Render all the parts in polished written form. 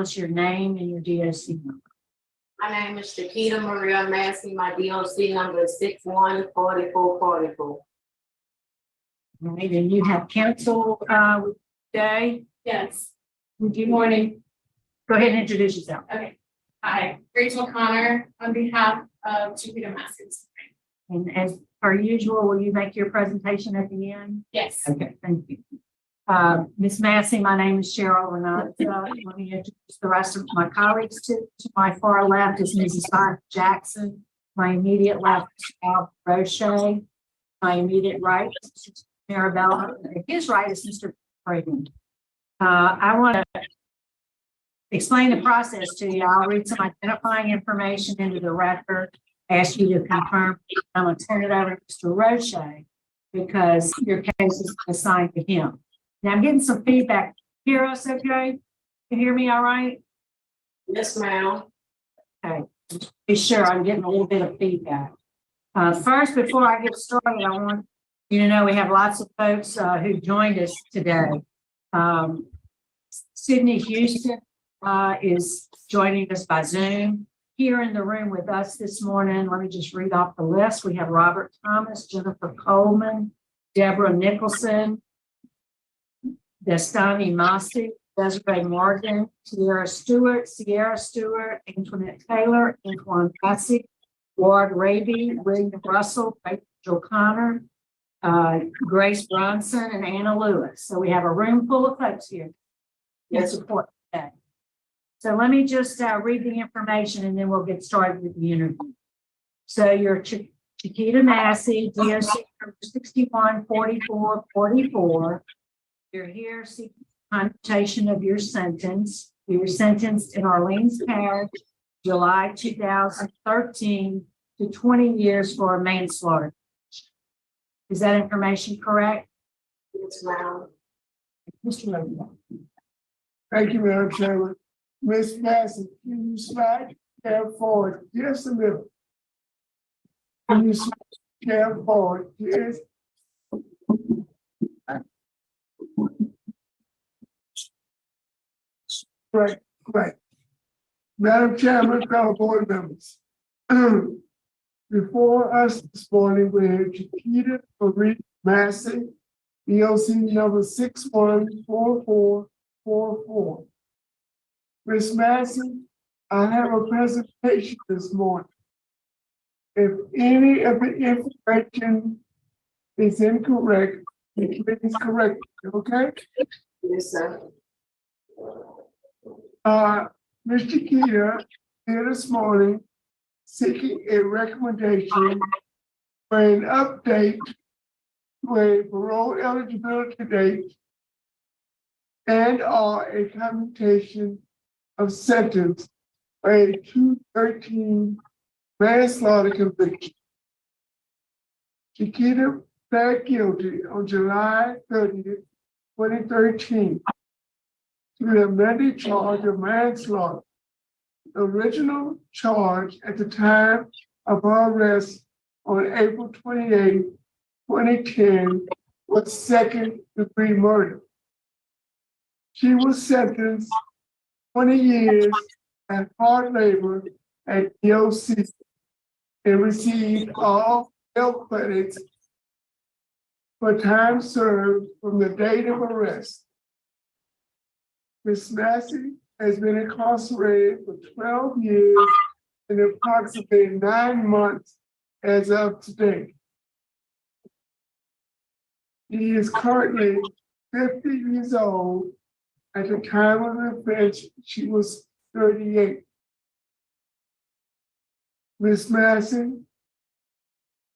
us your name and your DOC number. My name is Chiquita M Massey. My DOC number is 614444. All right, and you have counsel today. Yes. Good morning. Go ahead and introduce yourself. Okay. Hi, Rachel Connor on behalf of Chiquita M Massey. And as per usual, will you make your presentation at the end? Yes. Okay, thank you. Ms. Massey, my name is Cheryl Renata. Let me introduce the rest of my colleagues. To my far left is Mrs. Bob Jackson. My immediate left is Al Roche. My immediate right is Marabella. His right is Mr. Craven. I want to explain the process to you. I'll read some identifying information into the record, ask you to confirm. I'm going to turn it over to Mr. Roche because your case is assigned to him. Now I'm getting some feedback. Hear us okay? You hear me all right? Yes, ma'am. Okay. Be sure I'm getting a little bit of feedback. First, before I get started, I want you to know we have lots of folks who joined us today. Sydney Houston is joining us by Zoom. Here in the room with us this morning, let me just read off the list. We have Robert Thomas, Jennifer Coleman, Deborah Nicholson, Destani Massey, Desiree Morgan, Sierra Stewart, Antoinette Taylor, Antoine Massey, Ward Raby, William Russell, Rachel Connor, Grace Bronson, and Anna Lewis. So we have a room full of folks here in support today. So let me just read the information and then we'll get started with the interview. So you're Chiquita Massey, DOC number 614444. You're here seeking commutation of your sentence. You were sentenced in Orleans Parish, July 2013 to 20 years for a manslaughter. Is that information correct? Yes, ma'am. Mr. Logan. Thank you, Madam Chairman. Ms. Massey, can you slide cab forward just a little? Can you slide cab forward? Yes. Right. Madam Chairman, fellow board members. Before us this morning, we have Chiquita M Massey, DOC number 614444. Ms. Massey, I have a presentation this morning. If any of the information is incorrect, please correct it, okay? Yes, sir. Ms. Chiquita here this morning seeking a recommendation for an update to a parole eligibility date and/or a commutation of sentence for a 213 manslaughter conviction. Chiquita pled guilty on July 30th, 2013 to the amended charge of manslaughter. The original charge at the time of her arrest on April 28, 2010 was second-degree murder. She was sentenced 20 years at hard labor at DOC and received all health credits for time served from the date of arrest. Ms. Massey has been incarcerated for 12 years and approximately 9 months as of today. She is currently 50 years old. At the time of the offense, she was 38. Ms. Massey,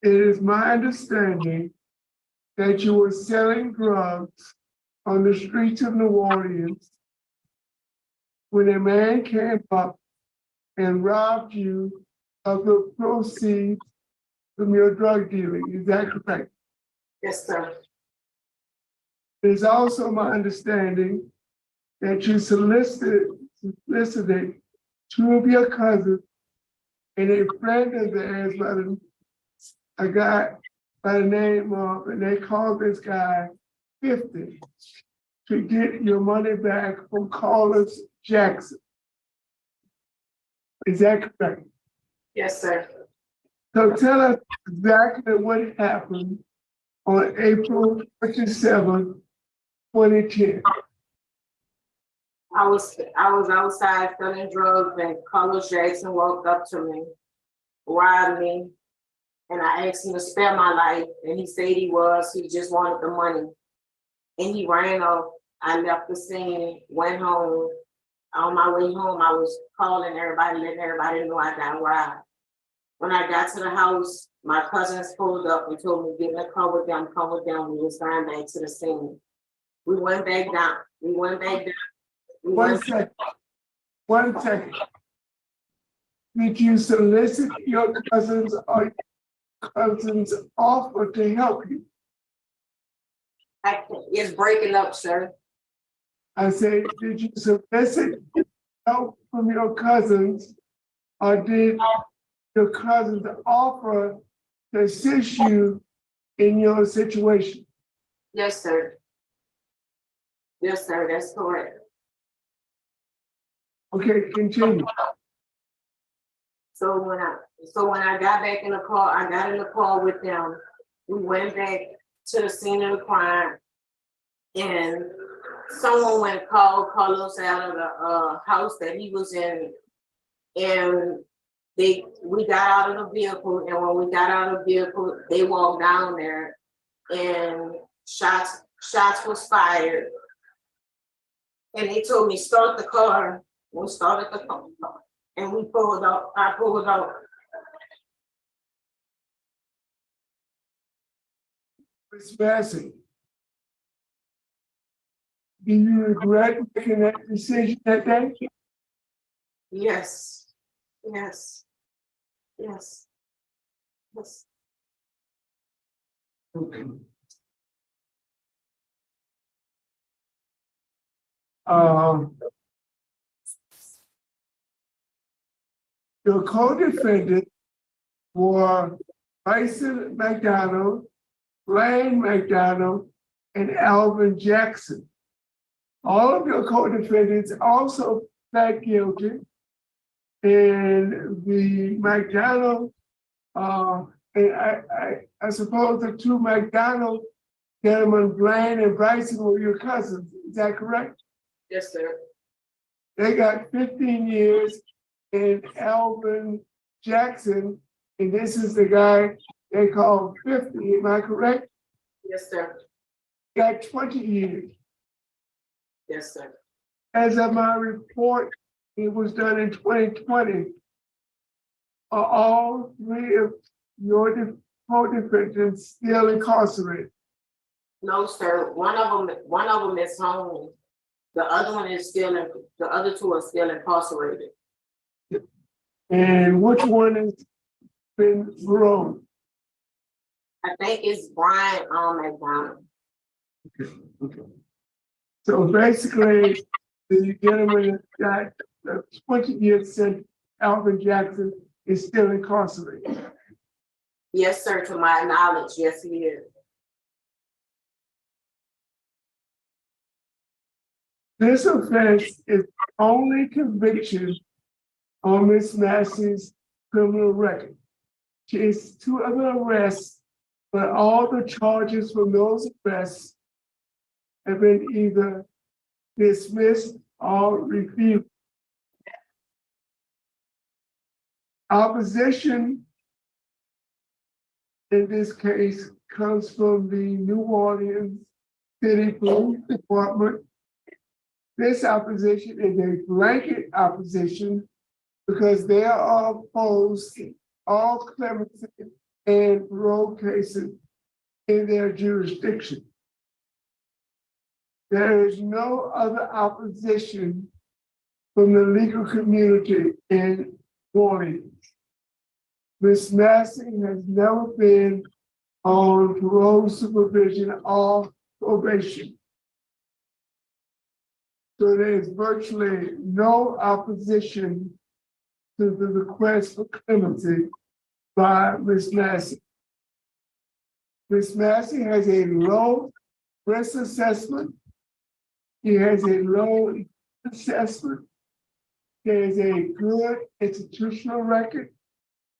it is my understanding that you were selling drugs on the streets of New Orleans when a man came up and robbed you of the proceeds from your drug dealing. Is that correct? Yes, sir. It is also my understanding that you solicited 2 of your cousins and a friend of theirs, a guy by the name of, and they called this guy 50, to get your money back from Carlos Jackson. Is that correct? Yes, sir. So tell us exactly what happened on April 27, 2010. I was outside selling drugs and Carlos Jackson walked up to me, robbed me, and I asked him to spare my life, and he said he just wanted the money. And he ran off. I left the scene, went home. On my way home, I was calling everybody, letting everybody know I got robbed. When I got to the house, my cousins pulled up and told me, get in the car with them, come with them. We was going back to the scene. We went back down. One second. Did you solicit your cousins or your cousins' offer to help you? It's breaking up, sir. I say, did you solicit help from your cousins, or did your cousins offer to assist you in your situation? Yes, sir. Yes, sir, that's correct. Okay, continue. So when I got back in the car, I got in the car with them. We went back to the scene of the crime, and someone went and called Carlos out of the house that he was in, and we got out of the vehicle, and when we got out of the vehicle, they walked down there, and shots was fired, and they told me start the car. We started the car, and we pulled up. I pulled up. Ms. Massey, do you regret making that decision that day? Yes. Okay. Your co-defendants were Bryson McDonald, Ryan McDonald, and Alvin Jackson. All of your co-defendants also pled guilty, and the McDonald, and I suppose the two McDonald gentlemen, Brian and Bryson, were your cousins. Is that correct? Yes, sir. They got 15 years, and Alvin Jackson, and this is the guy they call 50. Am I correct? Yes, sir. Got 20 years. Yes, sir. As of my report, it was done in 2020. Are all three of your co-defendants still incarcerated? No, sir. One of them is home. The other two are still incarcerated. And which one has been paroled? I think it's Brian McDonald. Okay. So basically, the gentleman that got 20 years since Alvin Jackson is still incarcerated. Yes, sir. To my knowledge, yes, he is. This offense is only conviction on Ms. Massey's criminal record. She has 2 other arrests, but all the charges from those arrests have been either dismissed or refuted. Opposition in this case comes from the New Orleans City Police Department. This opposition is a blanket opposition because they are opposed to all clemency and parole cases in their jurisdiction. There is no other opposition from the legal community in New Orleans. Ms. Massey has never been on parole supervision or probation. So there's virtually no opposition to the request for clemency by Ms. Massey. Ms. Massey has a low risk assessment. She has a low assessment. there's a good institutional record,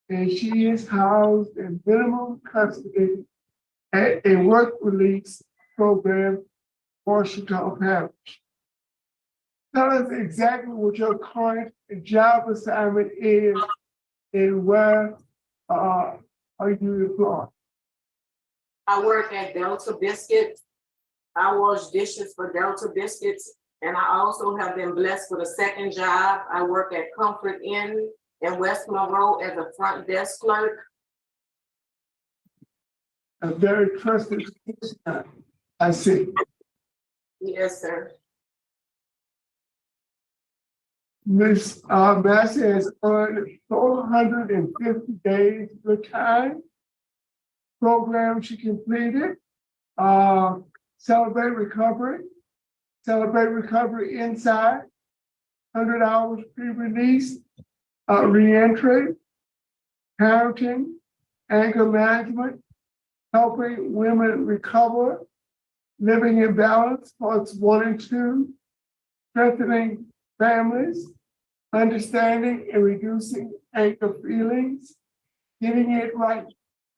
and she is housed in minimum custody at a work release program, Washington Parish. Tell us exactly what your current job assignment is and where are you employed? I work at Delta Biscuits. I wash dishes for Delta Biscuits, and I also have been blessed with a second job. I work at Comfort Inn in West Monroe as a front desk clerk. A very trusted person, I see. Yes, sir. Ms. Massey has earned 450 days good time. Program she completed, Celebrate Recovery Inside, 100 hours pre-release, reentry, parenting, anger management, helping women recover, living in balance, parts 1 and 2, strengthening families, understanding and reducing anger feelings, getting it right.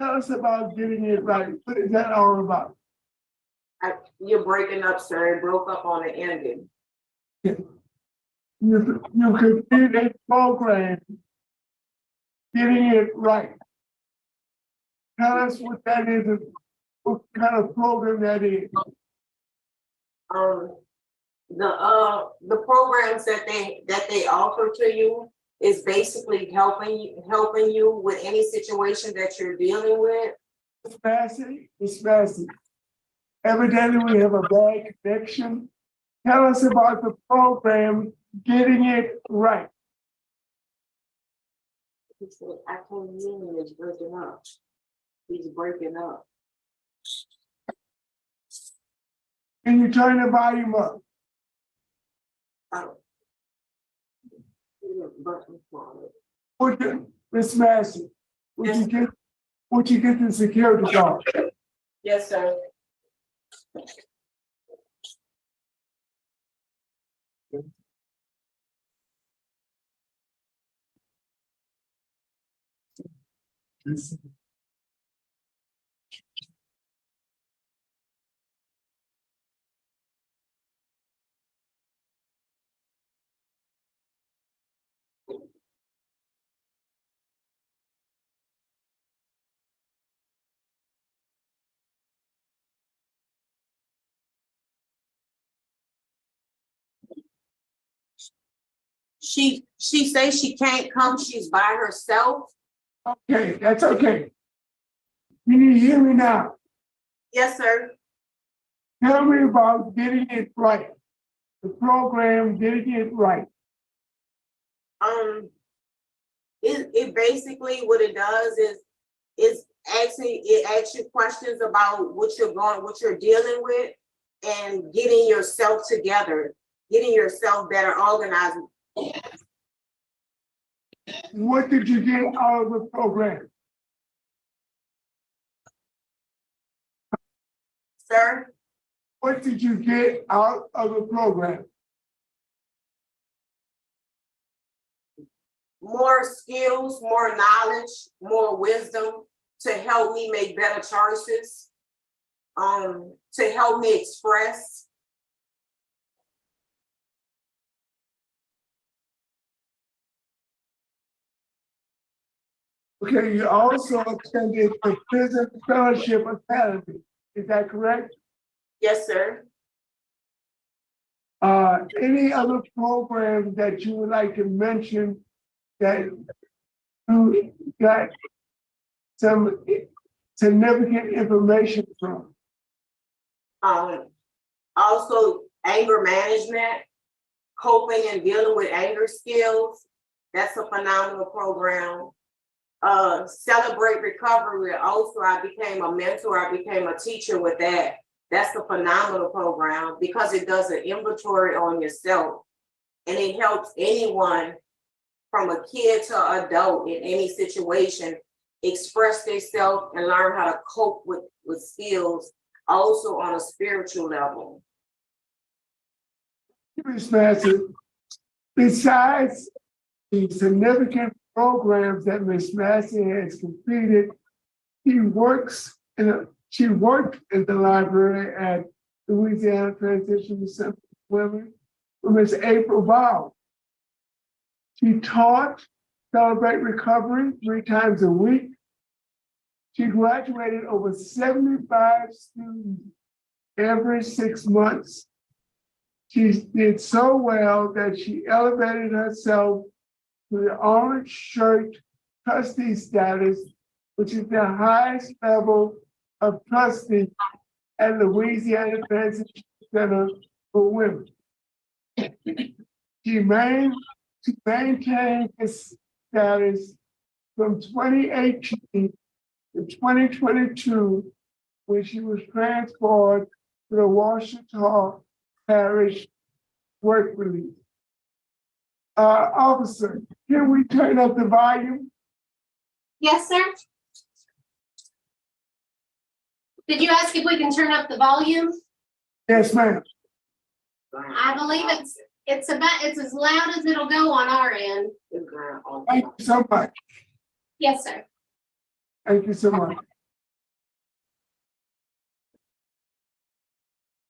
Tell us about getting it right. What is that all about? You're breaking up, sir. It broke up on the ending. You completed a program, getting it right. Tell us what that is, and what kind of program that is. The programs that they offer to you is basically helping you with any situation that you're dealing with. It's Massey. Evidently, we have a bad connection. Tell us about the program, getting it right. He said, I can't hear him, it's breaking up. He's breaking up. Can you turn the volume up? Oh. Button for it. Would you, Miss Massey, would you get the security guard? Yes, sir. She says she can't come, she's by herself. Okay, that's okay. Can you hear me now? Yes, sir. Tell me about getting it right. The program, getting it right. It basically what it does is asks you questions about what you're dealing with, and getting yourself together, getting yourself better organized. What did you get out of the program? Sir, What did you get out of the program? more skills, more knowledge, more wisdom to help me make better choices, to help me express. Okay, you also attended the Prison Fellowship Academy. Is that correct? Yes, sir. Any other programs that you would like to mention that you got some significant information from? Also anger management, coping and dealing with anger skills. That's a phenomenal program. Celebrate Recovery. Also, I became a mentor. I became a teacher with that. That's a phenomenal program because it does an inventory on yourself, and it helps anyone from a kid to adult in any situation express themselves and learn how to cope with skills, also on a spiritual level. Ms. Massey, Besides the significant programs that Ms. Massey has completed, she worked in the library at Louisiana Transition Center for Women with Ms. April Bow. She taught Celebrate Recovery 3 times a week. She graduated over 75 students every 6 months. She did so well that she elevated herself to the orange shirt trustee status, which is the highest level of trustee at Louisiana Transition Center for Women. She maintained this status from 2018 to 2022, when she was transferred to the Washington Parish Work Release. Officer, can we turn up the volume? Yes, sir. Did you ask if we can turn up the volume? Yes, ma'am. I believe it's as loud as it'll go on our end. Thank you so much. Yes, sir. Thank you so much.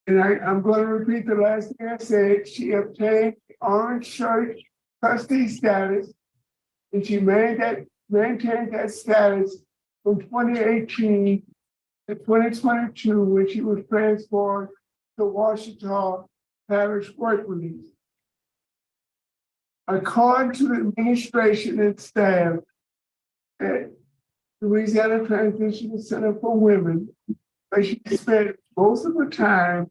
And I'm going to repeat the last thing I said. She obtained the orange shirt trustee status, and she maintained that status from 2018 to 2022, when she was transferred to Washington Parish Work Release. According to the administration and staff at Louisiana Transition Center for Women, where she spent most of the time,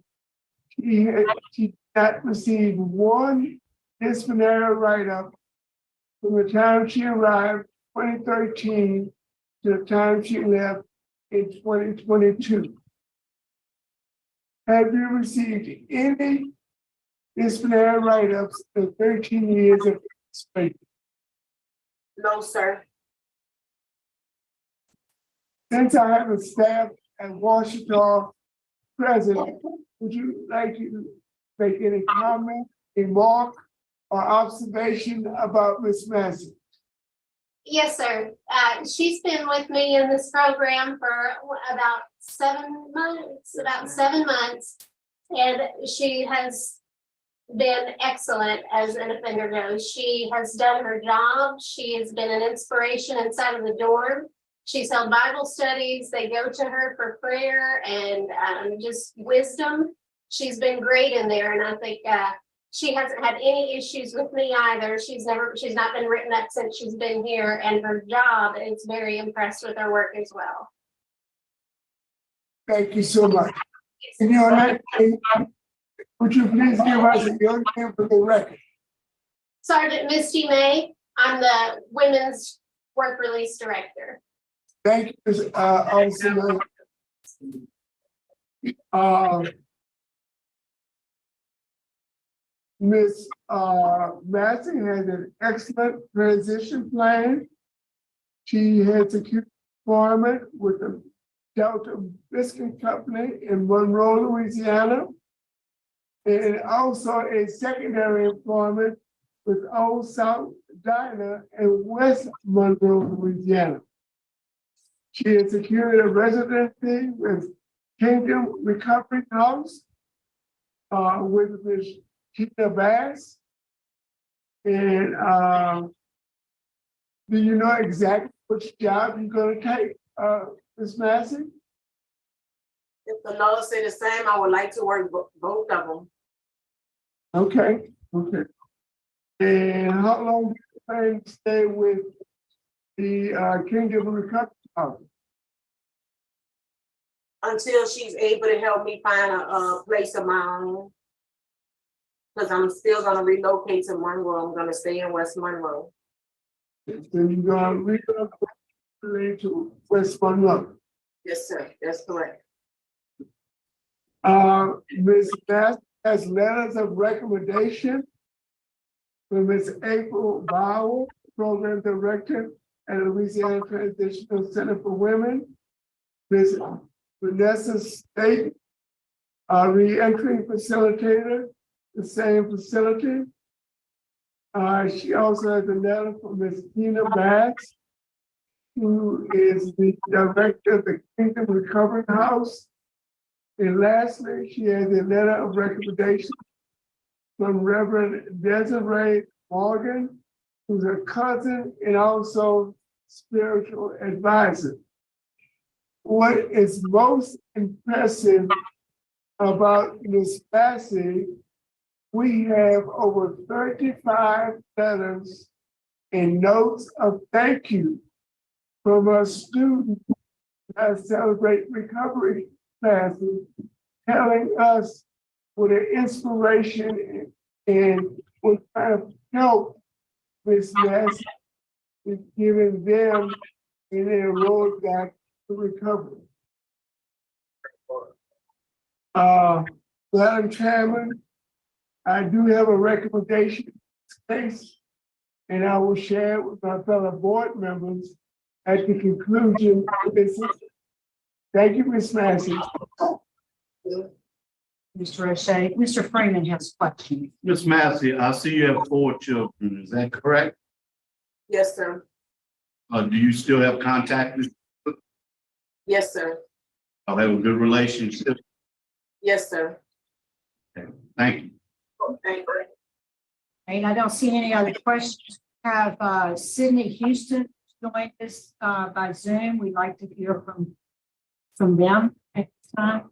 she did not receive one disciplinary write-up from the time she arrived in 2013 to the time she left in 2022. Have you received any disciplinary write-ups in 13 years of experience? No, sir. Since I have a staff at Washington present, would you like to make any comment, remark, or observation about Ms. Massey? Yes, sir. She's been with me in this program for about 7 months, and she has been excellent as an offender goes. She has done her job. She has been an inspiration inside of the dorm. She's held Bible studies. They go to her for prayer and just wisdom. She's been great in there, and I think she hasn't had any issues with me either. She's not been written up since she's been here, and her job is very impressed with her work as well. Thank you so much. And your name, would you please give us your name for the record? Sergeant Misty May. I'm the Women's Work Release Director. Thank you, Officer. Ms. Massey has an excellent transition plan. She has secured employment with the Delta Biscuit Company in Monroe, Louisiana, and also a secondary employment with Old South Diner in West Monroe, Louisiana. She has secured a residency with Kingdom Recovery House with Ms. Chiquita Bass. And do you know exactly which job you're going to take, Ms. Massey? If the law say the same, I would like to work both of them. Okay, okay. And how long do you plan to stay with the Kingdom Recovery House? Until she's able to help me find a place of my own. Because I'm still gonna relocate to Monroe. I'm gonna stay in West Monroe. So you're going to relocate to West Monroe? Yes, sir. That's correct. Ms. Bass has letters of recommendation from Ms. April Bauer, Program Director at Louisiana Transitional Center for Women. Ms. Vanessa State, Re-Entry Facilitator, the same facility. She also has a letter from Ms. Chiquita Mass, who is the director of the Kingdom Recovery House. And lastly, she has a letter of recommendation from Reverend Desiree Morgan, who's a cousin and also spiritual advisor. What is most impressive about Ms. Massey, we have over 35 letters and notes of thank you from our students that celebrate recovery classes, telling us what an inspiration and what kind of help Ms. Massey is giving them in their road back to recovery. Madam Chairman, I do have a recommendation in this case, and I will share it with my fellow board members at the conclusion of this. Thank you, Ms. Massey. Mr. O'Shea, Mr. Freeman has questions. Ms. Massey, I see you have 4 children. Is that correct? Yes, sir. Do you still have contact with? Yes, sir. I have a good relationship. Yes, sir. Thank you. Thank you. And I don't see any other questions. Have Sydney Houston joined us by Zoom. We'd like to hear from them at this time.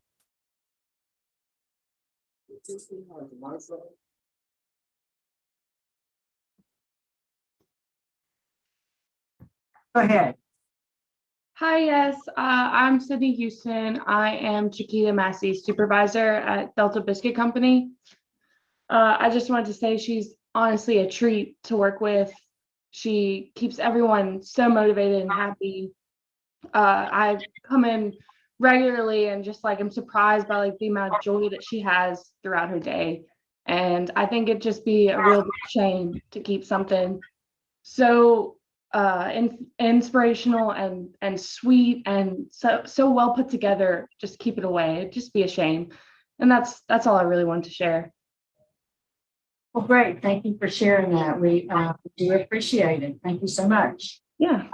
Go ahead. Hi, yes, I'm Sydney Houston. I am Chiquita M Massey supervisor at Delta Biscuit Company. I just wanted to say she's honestly a treat to work with. She keeps everyone so motivated and happy. I come in regularly and just like I'm surprised by like the amount of joy that she has throughout her day. And I think it'd just be a real shame to keep something so inspirational and sweet and so well put together, just keep it away. It'd just be a shame. And that's all I really wanted to share. Well, great. Thank you for sharing that. We do appreciate it. Thank you so much. Yeah.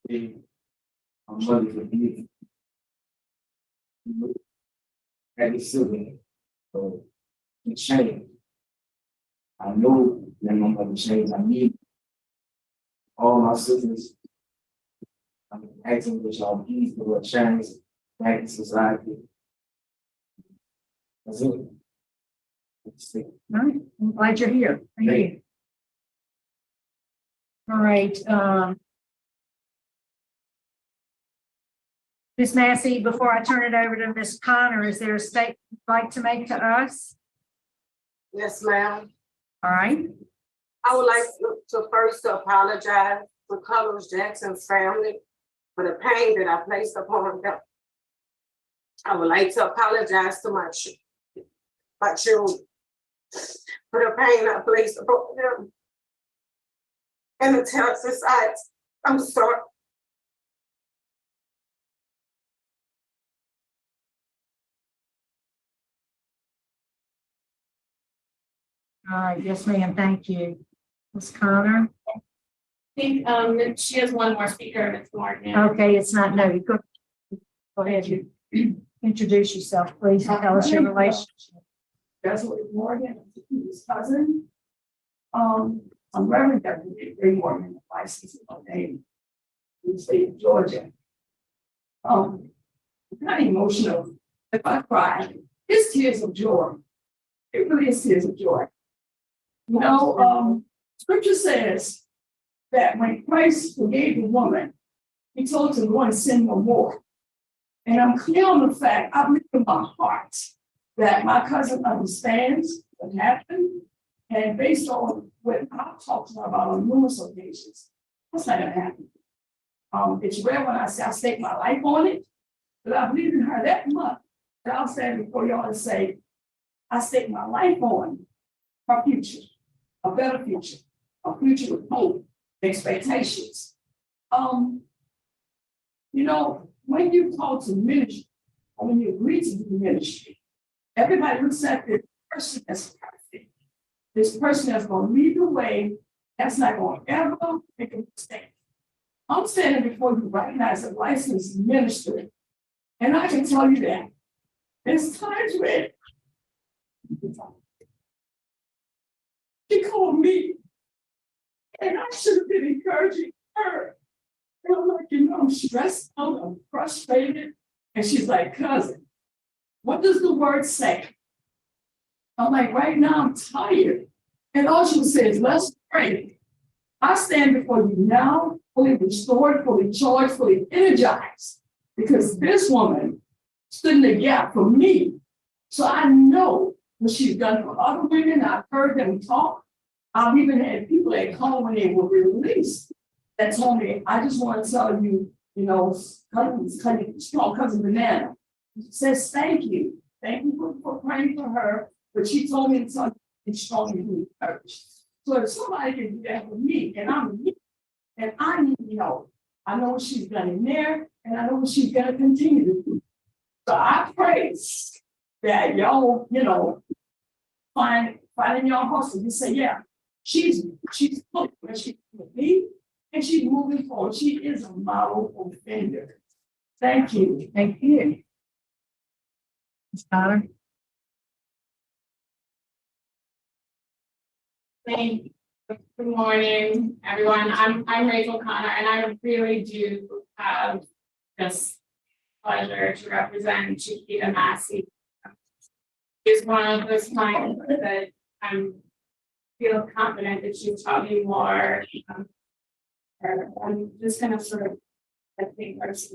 I'm ready for me. That is silly. So it's shame. I know that I'm gonna change. I need all my sisters. I'm asking that y'all please do a change back in society. That's it. That's it. All right. I'm glad you're here. Thank you. All right. Ms. Massey, before I turn it over to Ms. Connor, is there a statement you'd like to make to us? Yes, ma'am. All right. I would like to first apologize to Carlos Jackson's family for the pain that I placed upon them. I would like to apologize to my children for the pain I placed upon them. And to tell society, I'm sorry. All right. Yes, ma'am. Thank you. Ms. Connor. I think she has one more speaker, Ms. Morgan. Okay, it's not noted. Go ahead. You introduce yourself, please. And tell us your relationship. Desiree Morgan, his cousin. I'm Reverend Deputy Ray Morgan, licensed ordained in the state of Georgia. I'm kind of emotional. If I cry, it's tears of joy. It really is tears of joy. You know, scripture says that when Christ forgave the woman, he told her to go and sin no more. And I'm clear on the fact, I believe in my heart that my cousin understands what happened. And based on what I've talked to her about on numerous occasions, that's not gonna happen. It's rare when I say I stake my life on it, but I believe in her that much that I'll stand before y'all and say, I stake my life on her future, a better future, a future with hope, expectations. You know, when you call to ministry, or when you agree to do ministry, everybody looks at this person as perfect. This person that's gonna lead the way, that's not gonna ever make a mistake. I'm standing before you right now as a licensed minister, and I can tell you that there's times when she called me, and I should have been encouraging her. And I'm like, you know, I'm stressed out, I'm frustrated. And she's like, cousin, what does the word say? I'm like, right now I'm tired. And all she would say is, let's pray. I stand before you now, fully restored, fully charged, fully energized, because this woman stood in the gap for me. So I know what she's done for other women. I've heard them talk. I've even had people that call when they were released that told me, I just want to tell you, you know, strong cousin Banana says thank you. Thank you for praying for her. But she told me to tell you strong and be encouraged. So if somebody can do that for me, and I'm me, and I need help, I know what she's done in there, and I know what she's gonna continue to do. So I pray that y'all, you know, find in your hearts and you say, yeah, she's looking where she can be, and she's moving forward. She is a model offender. Thank you. Thank you. Ms. Tyler? Thank you. Good morning, everyone. I'm Rachel Connor, and I really do have this pleasure to represent Chiquita Massey. She's one of those clients that feel confident that she's taught me more. I'm just gonna sort of, I think, there's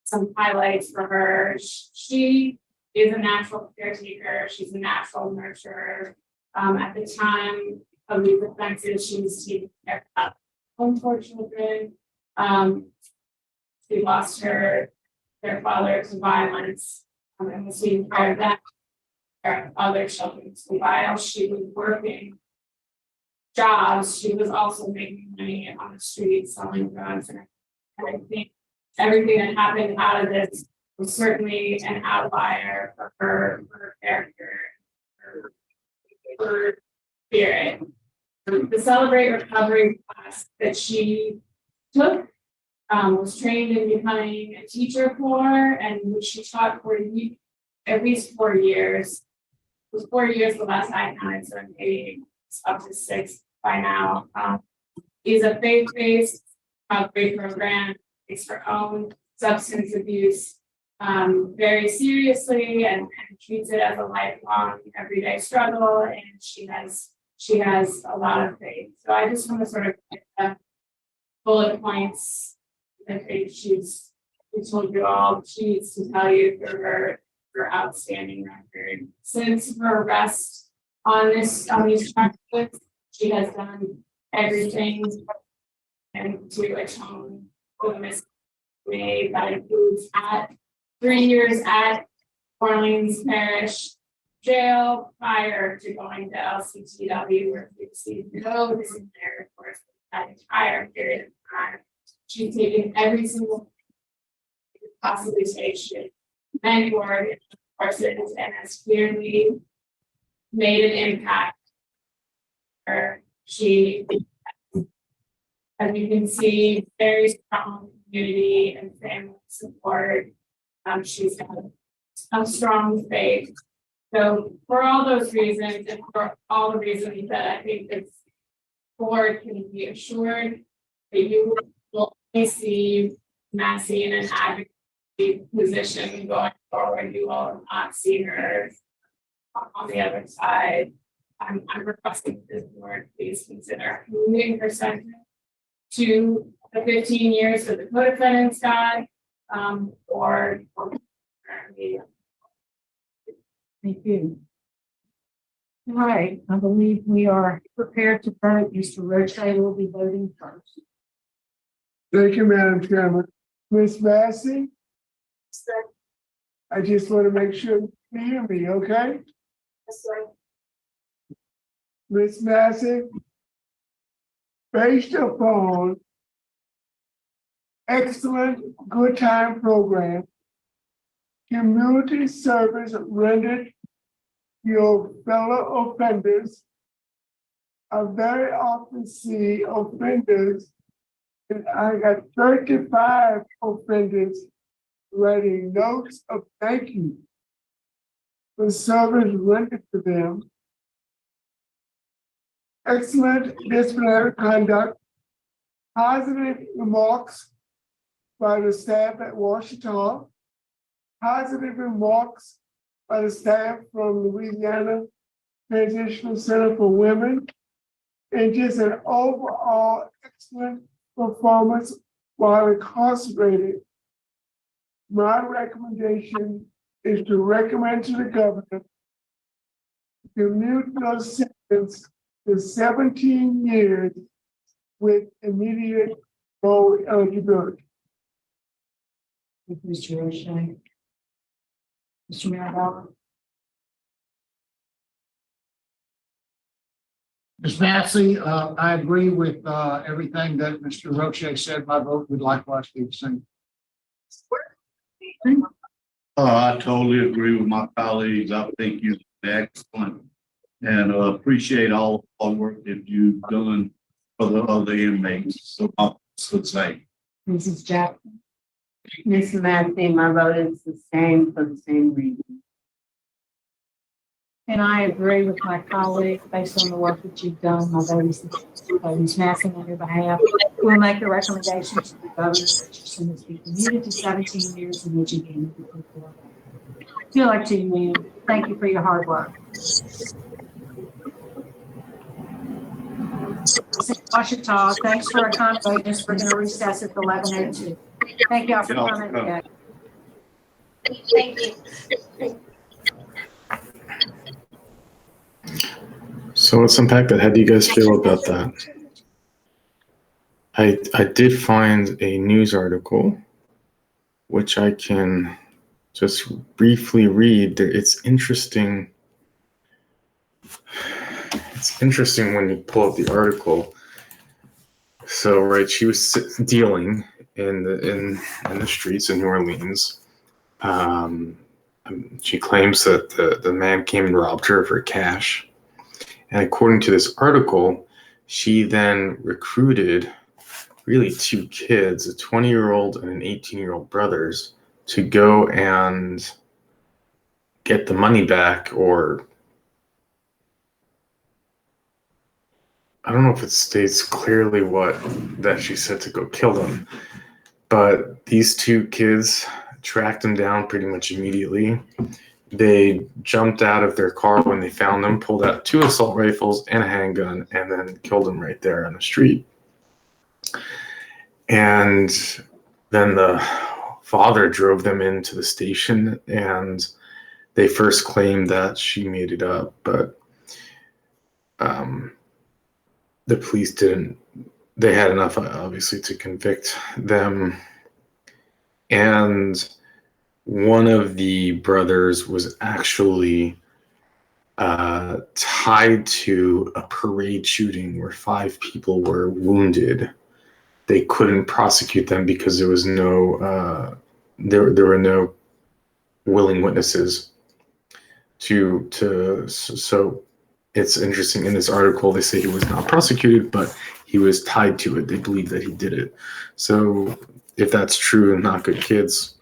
some highlights for her. She is a natural caretaker. She's a natural nurturer. At the time of these offenses, she was taking care of home for children. She lost their father to violence, and was taking care of that, of other children. So while she was working jobs, she was also making money on the streets selling drugs. And I think everything that happened out of this was certainly an outlier for her character, her spirit. The Celebrate Recovery class that she took was trained in becoming a teacher for, and which she taught for at least 4 years. It was 4 years the last I counted, so maybe it's up to 6 by now. Is a faith-based recovery program. Takes her own substance abuse very seriously and treats it as a lifelong everyday struggle, and she has a lot of faith. So I just want to sort of get bullet points. I think she told you all she needs to tell you for her outstanding record. Since her arrest on these charges, she has done everything and to atone for the mistake made. That includes 3 years at Orleans Parish Jail prior to going to LCTW, where we received no disciplinary course that entire period of time. She's taken every single thing she could possibly take. She mentored courses and has clearly made an impact. She, as you can see, very strong community and family support. She's got a strong faith. So for all those reasons, and for all the reasons that I think this board can be assured that you will only see Massey in an advocacy position going forward, you will not see her on the other side. I'm requesting this board please consider moving her sentence to the 15 years that the co-defendants got, or Thank you. All right, I believe we are prepared to vote. Mr. Roche will be voting first. Thank you, Madam Chairman. Ms. Massey? I just want to make sure you can hear me, okay? Ms. Massey, based upon excellent good time program, community service rendered your fellow offenders. I very often see offenders, and I got 35 offenders writing notes of thank you for service rendered to them. Excellent disciplinary conduct, positive remarks by the staff at Washington, positive remarks by the staff from Louisiana Transitional Center for Women, and just an overall excellent performance while incarcerated. My recommendation is to recommend to the governor to commute those sentence to 17 years with immediate parole eligibility. Thank you, Mr. O'Shea. Mr. Marabella? Ms. Massey, I agree with everything that Mr. Roche said. My vote would likewise be the same. I totally agree with my colleagues. I think you're excellent and appreciate all the hard work that you've done for the other inmates. So I would say. Mrs. Jackson? Ms. Massey, my vote is the same for the same reason. And I agree with my colleague based on the work that you've done. My vote is Ms. Massey on your behalf. We'll make the recommendation to the governor that your sentence be commuted to 17 years in which again. Feel like to you, ma'am. Thank you for your hard work. Washington, thanks for accommodating us. We're going to recess at 11:02. Thank y'all for coming today. Thank you. So let's unpack that. How do you guys feel about that? I did find a news article, which I can just briefly read. It's interesting. It's interesting when you pull up the article. So, right, she was dealing in the streets in New Orleans. She claims that the man came and robbed her for cash. And according to this article, she then recruited really two kids, a 20-year-old and an 18-year-old brothers, to go and get the money back, or I don't know if it states clearly that she said to go kill them, but these two kids tracked them down pretty much immediately. They jumped out of their car when they found them, pulled out 2 assault rifles and a handgun, and then killed them right there on the street. And then the father drove them into the station, and they first claimed that she made it up, but the police didn't. They had enough, obviously, to convict them. And one of the brothers was actually tied to a parade shooting where 5 people were wounded. They couldn't prosecute them because there was no there were no willing witnesses so it's interesting. In this article, they say he was not prosecuted, but he was tied to it. They believe that he did it. So if that's true, not good kids.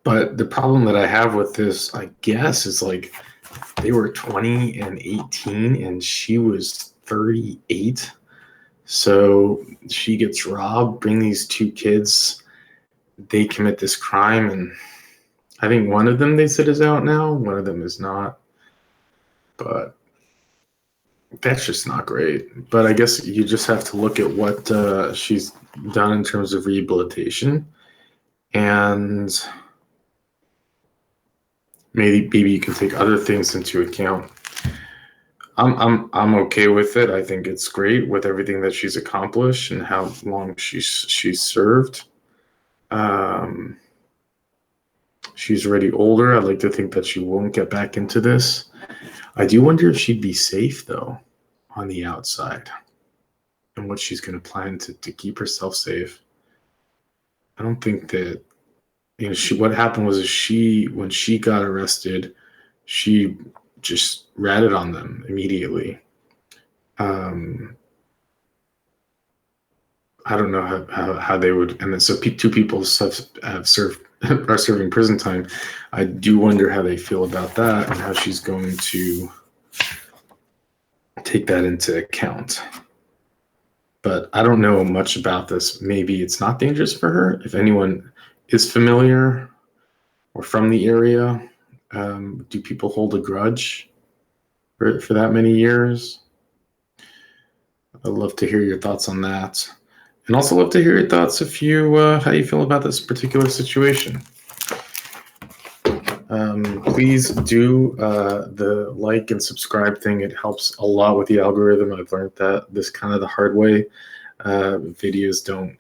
But the problem that I have with this, I guess, is like they were 20 and 18 and she was 38. So she gets robbed, bring these 2 kids, they commit this crime, and I think one of them they said is out now, one of them is not. But that's just not great. But I guess you just have to look at what she's done in terms of rehabilitation, and maybe you can take other things into account. I'm okay with it. I think it's great with everything that she's accomplished and how long she's served. She's already older. I'd like to think that she won't get back into this. I do wonder if she'd be safe though on the outside, and what she's going to plan to keep herself safe. I don't think that, what happened was when she got arrested, she just ratted on them immediately. I don't know how they would, and then so two people have served are serving prison time. I do wonder how they feel about that and how she's going to take that into account. But I don't know much about this. Maybe it's not dangerous for her. If anyone is familiar or from the area, do people hold a grudge for that many years? I'd love to hear your thoughts on that. And also love to hear your thoughts if you how you feel about this particular situation. Please do the like and subscribe thing. It helps a lot with the algorithm. I've learned that this kind of the hard way. Videos don't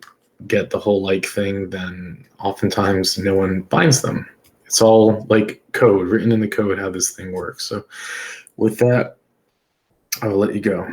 get the whole like thing, then oftentimes no one finds them. It's all like code, written in the code how this thing works. So with that, I will let you go.